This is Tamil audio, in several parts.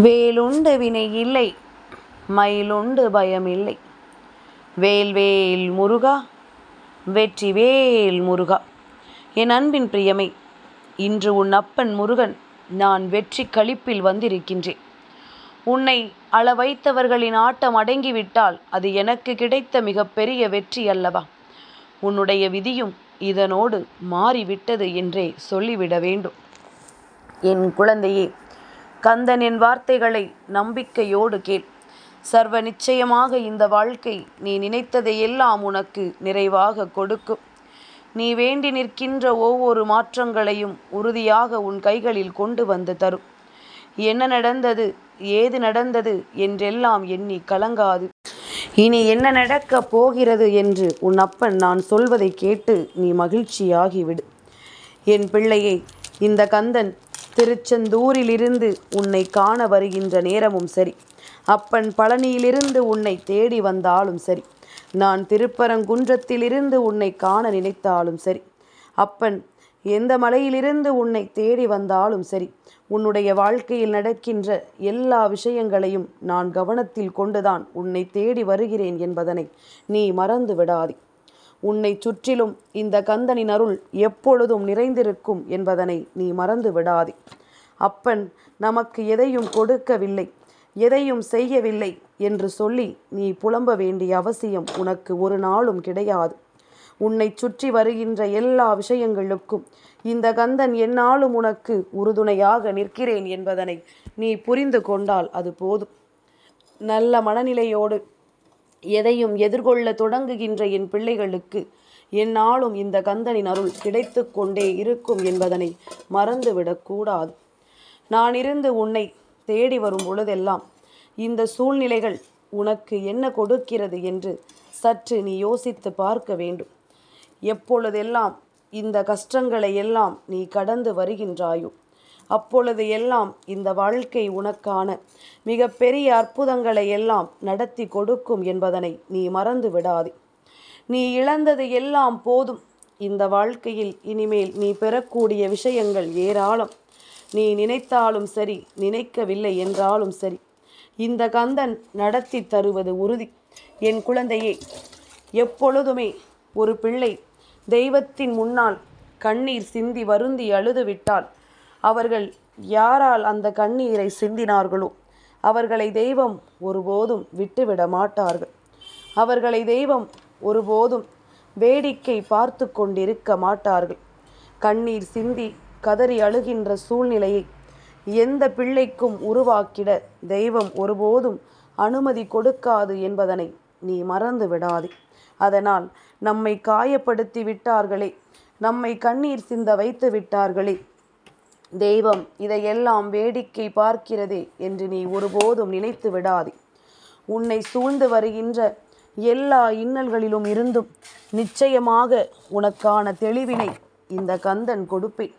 வேலுண்டு வினை இல்லை, மயிலுண்டு பயமில்லை. வேல்வேல் முருகா, வெற்றிவேல் முருகா. என் அன்பின் பிரியமே, இன்று உன் அப்பன் முருகன் நான் வெற்றி களிப்பில் வந்திருக்கின்றேன். உன்னை அள வைத்தவர்களின் ஆட்டம் அடங்கிவிட்டால் அது எனக்கு கிடைத்த மிகப்பெரிய வெற்றி அல்லவா? உன்னுடைய விதியும் இதனோடு மாறிவிட்டது என்றே சொல்லிவிட வேண்டும். என் குழந்தையே, கந்தனின் வார்த்தைகளை நம்பிக்கையோடு கேள். சர்வ நிச்சயமாக இந்த வாழ்க்கை நீ நினைத்ததையெல்லாம் உனக்கு நிறைவாக கொடுக்கும். நீ வேண்டி நிற்கின்ற ஒவ்வொரு மாற்றங்களையும் உறுதியாக உன் கைகளில் கொண்டு வந்து தரும். என்ன நடந்தது, ஏது நடந்தது என்றெல்லாம் எண்ணி கலங்காது. இனி என்ன நடக்கப் போகிறது என்று உன் அப்பன் நான் சொல்வதை கேட்டு நீ மகிழ்ச்சியாகிவிடு. என் பிள்ளையே, இந்த கந்தன் திருச்செந்தூரிலிருந்து உன்னை காண வருகின்ற நேரமும் சரி, அப்பன் பழனியிலிருந்து உன்னை தேடி வந்தாலும் சரி, நான் திருப்பரங்குன்றத்திலிருந்து உன்னை காண நினைத்தாலும் சரி, அப்பன் எந்த மலையிலிருந்து உன்னை தேடி வந்தாலும் சரி, உன்னுடைய வாழ்க்கையில் நடக்கின்ற எல்லா விஷயங்களையும் நான் கவனத்தில் கொண்டுதான் உன்னை தேடி வருகிறேன் என்பதனை நீ மறந்து விடாதே. உன்னை சுற்றிலும் இந்த கந்தனின் அருள் எப்பொழுதும் நிறைந்திருக்கும் என்பதனை நீ மறந்து விடாதே. அப்பன் நமக்கு எதையும் கொடுக்கவில்லை, எதையும் செய்யவில்லை என்று சொல்லி நீ புலம்ப வேண்டிய அவசியம் உனக்கு ஒரு நாளும் கிடையாது. உன்னை சுற்றி வருகின்ற எல்லா விஷயங்களுக்கும் இந்த கந்தன் எந்நாளும் உனக்கு உறுதுணையாக நிற்கிறேன் என்பதனை நீ புரிந்து கொண்டால் அது போதும். நல்ல மனநிலையோடு எதையும் எதிர்கொள்ள தொடங்குகின்ற என் பிள்ளைகளுக்கு எந்நாளும் இந்த கந்தனின் அருள் கிடைத்து கொண்டே இருக்கும் என்பதனை மறந்துவிடக்கூடாது. நான் இருந்து உன்னை தேடி வரும் பொழுதெல்லாம் இந்த சூழ்நிலைகள் உனக்கு என்ன கொடுக்கிறது என்று சற்று நீ யோசித்து பார்க்க வேண்டும். எப்பொழுதெல்லாம் இந்த கஷ்டங்களை எல்லாம் நீ கடந்து வருகின்றாயோ அப்பொழுது எல்லாம் இந்த வாழ்க்கை உனக்கான மிக பெரிய அற்புதங்களை எல்லாம் நடத்தி கொடுக்கும் என்பதனை நீ மறந்து விடாதே. நீ இழந்தது எல்லாம் போதும். இந்த வாழ்க்கையில் இனிமேல் நீ பெறக்கூடிய விஷயங்கள் ஏராளம். நீ நினைத்தாலும் சரி, நினைக்கவில்லை என்றாலும் சரி, இந்த கந்தன் நடத்தி தருவது உறுதி. என் குழந்தையே, எப்பொழுதுமே ஒரு பிள்ளை தெய்வத்தின் முன்னால் கண்ணீர் சிந்தி வருந்தி அழுதுவிட்டால் அவர்கள் யாரால் அந்த கண்ணீரை சிந்தினார்களோ அவர்களை தெய்வம் ஒருபோதும் விட்டுவிட மாட்டார்கள். அவர்களை தெய்வம் ஒருபோதும் வேடிக்கை பார்த்து கொண்டிருக்க மாட்டார்கள். கண்ணீர் சிந்தி கதறி அழுகின்ற சூழ்நிலையை எந்த பிள்ளைக்கும் உருவாக்கிட தெய்வம் ஒருபோதும் அனுமதி கொடுக்காது என்பதனை நீ மறந்து விடாதே. அதனால் நம்மை காயப்படுத்தி விட்டார்களே, நம்மை கண்ணீர் சிந்த வைத்து விட்டார்களே, தெய்வம் இதையெல்லாம் வேடிக்கை பார்க்கிறதே என்று நீ ஒருபோதும் நினைத்து விடாதே. உன்னை சூழ்ந்து வருகின்ற எல்லா இன்னல்களிலும் இருந்தும் நிச்சயமாக உனக்கான தெளிவினை இந்த கந்தன் கொடுப்பேன்.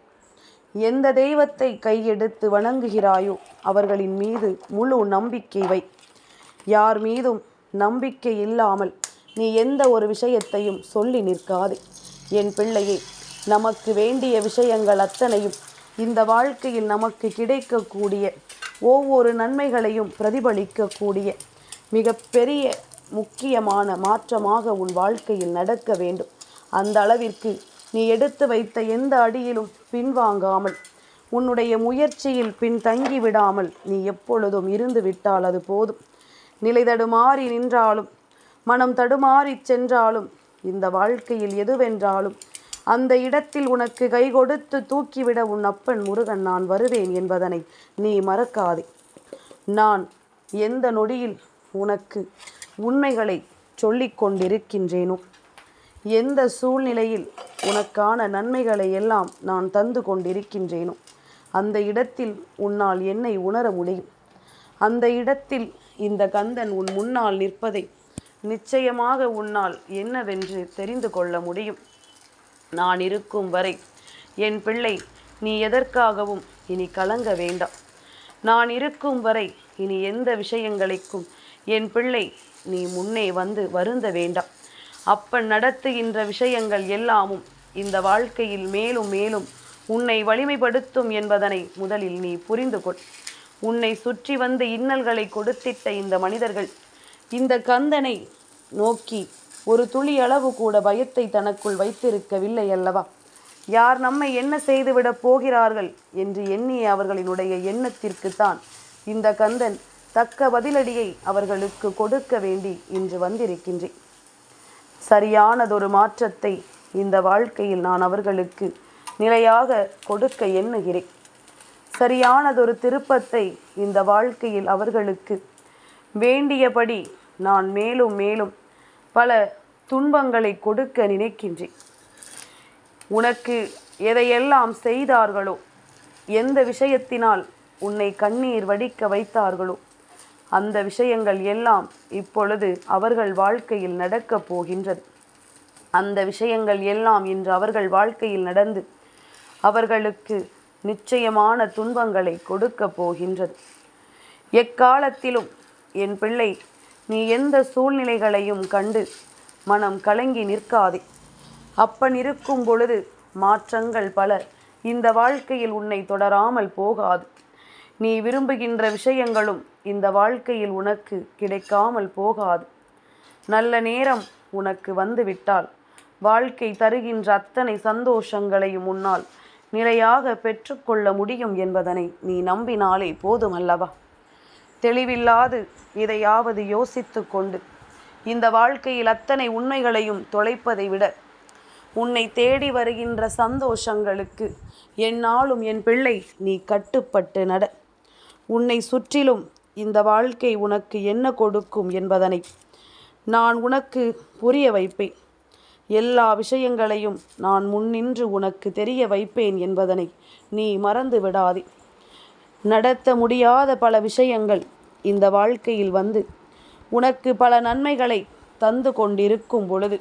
எந்த தெய்வத்தை கையெடுத்து வணங்குகிறாயோ அவர்களின் மீது முழு நம்பிக்கை வை. யார் மீதும் நம்பிக்கை இல்லாமல் நீ எந்த ஒரு விஷயத்தையும் சொல்லி நிற்காதே. என் பிள்ளையே, நமக்கு வேண்டிய விஷயங்கள் அத்தனையும் இந்த வாழ்க்கையில் நமக்கு கிடைக்கக்கூடிய ஒவ்வொரு நன்மைகளையும் பிரதிபலிக்கக்கூடிய மிகப்பெரிய முக்கியமான மாற்றமாக உன் வாழ்க்கையில் நடக்க வேண்டும். அந்த அளவிற்கு நீ எடுத்து வைத்த எந்த அடியிலும் பின்வாங்காமல், உன்னுடைய முயற்சியில் பின்தங்கி விடாமல் நீ எப்பொழுதும் இருந்து விட்டால் அது போதும். நிலை தடுமாறி நின்றாலும், மனம் தடுமாறி சென்றாலும், இந்த வாழ்க்கையில் எதுவென்றாலும் அந்த இடத்தில் உனக்கு கை கொடுத்து தூக்கிவிட உன் அப்பன் முருகன் நான் வருவேன் என்பதனை நீ மறக்காதே. நான் எந்த நொடியில் உனக்கு உண்மைகளை சொல்லிக் கொண்டிருக்கின்றேனோ, எந்த சூழ்நிலையில் உனக்கான நன்மைகளை எல்லாம் நான் தந்து கொண்டிருக்கின்றேனோ அந்த இடத்தில் உன்னால் என்னை உணர முடியும். அந்த இடத்தில் இந்த கந்தன் உன் முன்னால் நிற்பதை நிச்சயமாக உன்னால் என்னவென்று தெரிந்து கொள்ள முடியும். நான் இருக்கும் வரை என் பிள்ளை நீ எதற்காகவும் இனி கலங்க வேண்டாம். நான் இருக்கும் வரை இனி எந்த விஷயங்களுக்கும் என் பிள்ளை நீ முன்னே வந்து வருந்த வேண்டாம். அப்பன் நடத்துகின்ற விஷயங்கள் எல்லாமும் இந்த வாழ்க்கையில் மேலும் மேலும் உன்னை வலிமைப்படுத்தும் என்பதனை முதலில் நீ புரிந்து கொள். உன்னை சுற்றி வந்து இன்னல்களை கொடுத்திட்ட இந்த மனிதர்கள் இந்த கந்தனை நோக்கி ஒரு துளி அளவு கூட பயத்தை தனக்குள் வைத்திருக்கவில்லை அல்லவா? யார் நம்மை என்ன செய்துவிடப் போகிறார்கள் என்று எண்ணிய அவர்களினுடைய எண்ணத்திற்குத்தான் இந்த கந்தன் தக்க பதிலடியை அவர்களுக்கு கொடுக்க வேண்டி இன்று வந்திருக்கின்றேன். சரியானதொரு மாற்றத்தை இந்த வாழ்க்கையில் நான் அவர்களுக்கு நிலையாக கொடுக்க எண்ணுகிறேன். சரியானதொரு திருப்பத்தை இந்த வாழ்க்கையில் அவர்களுக்கு வேண்டியபடி நான் மேலும் மேலும் பல துன்பங்களை கொடுக்க நினைக்கின்றேன். உனக்கு எதையெல்லாம் செய்தார்களோ, எந்த விஷயத்தினால் உன்னை கண்ணீர் வடிக்க வைத்தார்களோ, அந்த விஷயங்கள் எல்லாம் இப்பொழுது அவர்கள் வாழ்க்கையில் நடக்கப் போகின்றது. அந்த விஷயங்கள் எல்லாம் இன்று அவர்கள் வாழ்க்கையில் நடந்து அவர்களுக்கு நிச்சயமான துன்பங்களை கொடுக்க போகின்றது. எக்காலத்திலும் என் பிள்ளை, நீ எந்த சூழ்நிலைகளையும் கண்டு மனம் கலங்கி நிற்காதே. அப்பன் இருக்கும் பொழுது மாற்றங்கள் பல இந்த வாழ்க்கையில் உன்னை தொடராமல் போகாது. நீ விரும்புகின்ற விஷயங்களும் இந்த வாழ்க்கையில் உனக்கு கிடைக்காமல் போகாது. நல்ல நேரம் உனக்கு வந்துவிட்டால் வாழ்க்கை தருகின்ற அத்தனை சந்தோஷங்களையும் உன்னால் நிலையாக பெற்றுக்கொள்ள முடியும் என்பதனை நீ நம்பினாலே போதும் அல்லவா? தெளிவில்லாது இதையாவது யோசித்து கொண்டு இந்த வாழ்க்கையில் அத்தனை உண்மைகளையும் தொலைப்பதை விட உன்னை தேடி வருகின்ற சந்தோஷங்களுக்கு எந்நாளும் என் பிள்ளை நீ கட்டுப்பட்டு நட. உன்னை சுற்றிலும் இந்த வாழ்க்கை உனக்கு என்ன கொடுக்கும் என்பதனை நான் உனக்கு புரிய வைப்பேன். எல்லா விஷயங்களையும் நான் முன்னின்று உனக்கு தெரிய வைப்பேன் என்பதனை நீ மறந்து விடாதே. நடத்த முடியாத பல விஷயங்கள் இந்த வாழ்க்கையில் வந்து உனக்கு பல நன்மைகளை தந்து கொண்டிருக்கும் பொழுது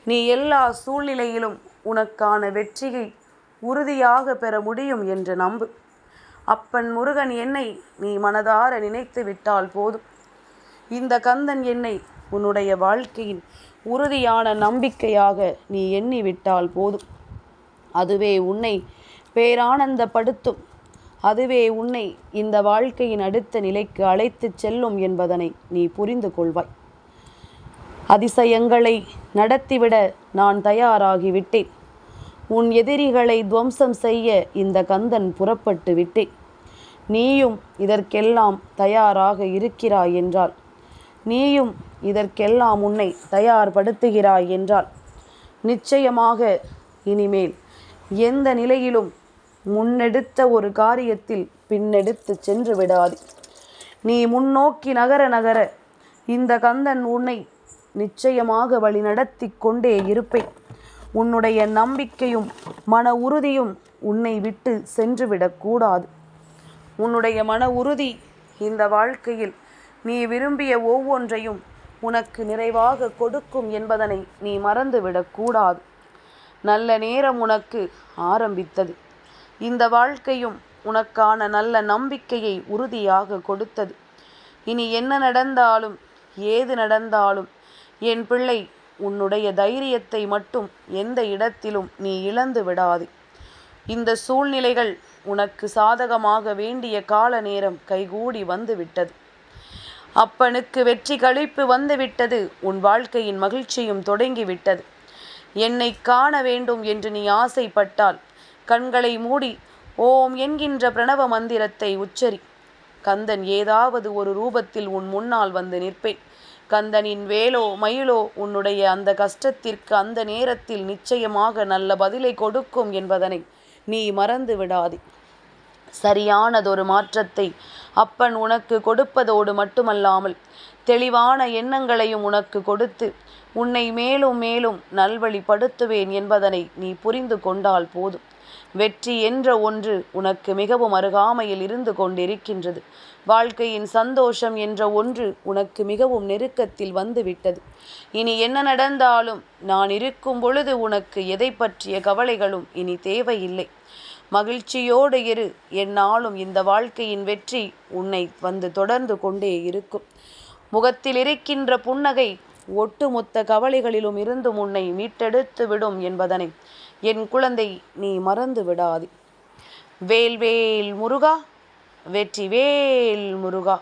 நீ எல்லா சூழ்நிலையிலும் உனக்கான வெற்றியை உறுதியாக பெற முடியும் என்று நம்பு. அப்பன் முருகன் என்னை நீ மனதார நினைத்து விட்டால் போதும். இந்த கந்தன் என்னை உன்னுடைய வாழ்க்கையின் உறுதியான நம்பிக்கையாக நீ எண்ணிவிட்டால் போதும். அதுவே உன்னை பேரானந்தப்படுத்தும். அதுவே உன்னை இந்த வாழ்க்கையின் அடுத்த நிலைக்கு அழைத்து செல்லும் என்பதனை நீ புரிந்து கொள்வாய். அதிசயங்களை நடத்திவிட நான் தயாராகிவிட்டேன். உன் எதிரிகளை துவம்சம் செய்ய இந்த கந்தன் புறப்பட்டு விட்டேன். நீயும் இதற்கெல்லாம் தயாராக இருக்கிறாய் என்றால், நீயும் இதற்கெல்லாம் உன்னை தயார்படுத்துகிறாய் என்றால், நிச்சயமாக இனிமேல் எந்த நிலையிலும் முன்னெடுத்த ஒரு காரியத்தில் பின்னெடுத்து சென்று விடாது. நீ முன்னோக்கி நகர நகர இந்த கந்தன் உன்னை நிச்சயமாக வழி நடத்தி கொண்டே இருப்பேன். உன்னுடைய நம்பிக்கையும் மன உறுதியும் உன்னை விட்டு சென்றுவிடக்கூடாது. உன்னுடைய மன உறுதி இந்த வாழ்க்கையில் நீ விரும்பிய ஒவ்வொன்றையும் உனக்கு நிறைவாக கொடுக்கும் என்பதனை நீ மறந்துவிடக்கூடாது. நல்ல நேரம் உனக்கு ஆரம்பித்தது. இந்த வாழ்க்கையும் உனக்கான நல்ல நம்பிக்கையை உறுதியாக கொடுத்தது. இனி என்ன நடந்தாலும் ஏது நடந்தாலும் என் பிள்ளை, உன்னுடைய தைரியத்தை மட்டும் எந்த இடத்திலும் நீ இழந்து விடாதே. இந்த சூழ்நிலைகள் உனக்கு சாதகமாக வேண்டிய கால நேரம் கைகூடி வந்துவிட்டது. அப்பனுக்கு வெற்றி களிப்பு வந்துவிட்டது. உன் வாழ்க்கையின் மகிழ்ச்சியும் தொடங்கிவிட்டது. என்னை காண வேண்டும் என்று நீ ஆசைப்பட்டால் கண்களை மூடி ஓம் என்கின்ற பிரணவ மந்திரத்தை உச்சரி. கந்தன் ஏதாவது ஒரு ரூபத்தில் உன் முன்னால் வந்து நிற்பேன். கந்தனின் வேலோ மயிலோ உன்னுடைய அந்த கஷ்டத்திற்கு அந்த நேரத்தில் நிச்சயமாக நல்ல பதிலை கொடுக்கும் என்பதனை நீ மறந்து விடாதே. சரியானதொரு மாற்றத்தை அப்பன் உனக்கு கொடுப்பதோடு மட்டுமல்லாமல் தெளிவான எண்ணங்களையும் உனக்கு கொடுத்து உன்னை மேலும் மேலும் நல்வழிப்படுத்துவேன் என்பதனை நீ புரிந்து கொண்டால் போதும். வெற்றி என்ற ஒன்று உனக்கு மிகவும் அருகாமையில் இருந்து கொண்டிருக்கின்றது. வாழ்க்கையின் சந்தோஷம் என்ற ஒன்று உனக்கு மிகவும் நெருக்கத்தில் வந்துவிட்டது. இனி என்ன நடந்தாலும் நான் இருக்கும் பொழுது உனக்கு எதை பற்றிய கவலைகளும் இனி தேவையில்லை. மகிழ்ச்சியோடு இரு. எந்நாளும் இந்த வாழ்க்கையின் வெற்றி உன்னை வந்து தொடர்ந்து கொண்டே இருக்கும். முகத்தில் இருக்கின்ற புன்னகை ஒட்டுமொத்த கவலைகளிலும் இருந்தும் உன்னை மீட்டெடுத்து விடும் என்பதனை என் குழந்தை நீ மறந்து விடாதே. வேல்வேல் முருகா, வெற்றிவேல் முருகா.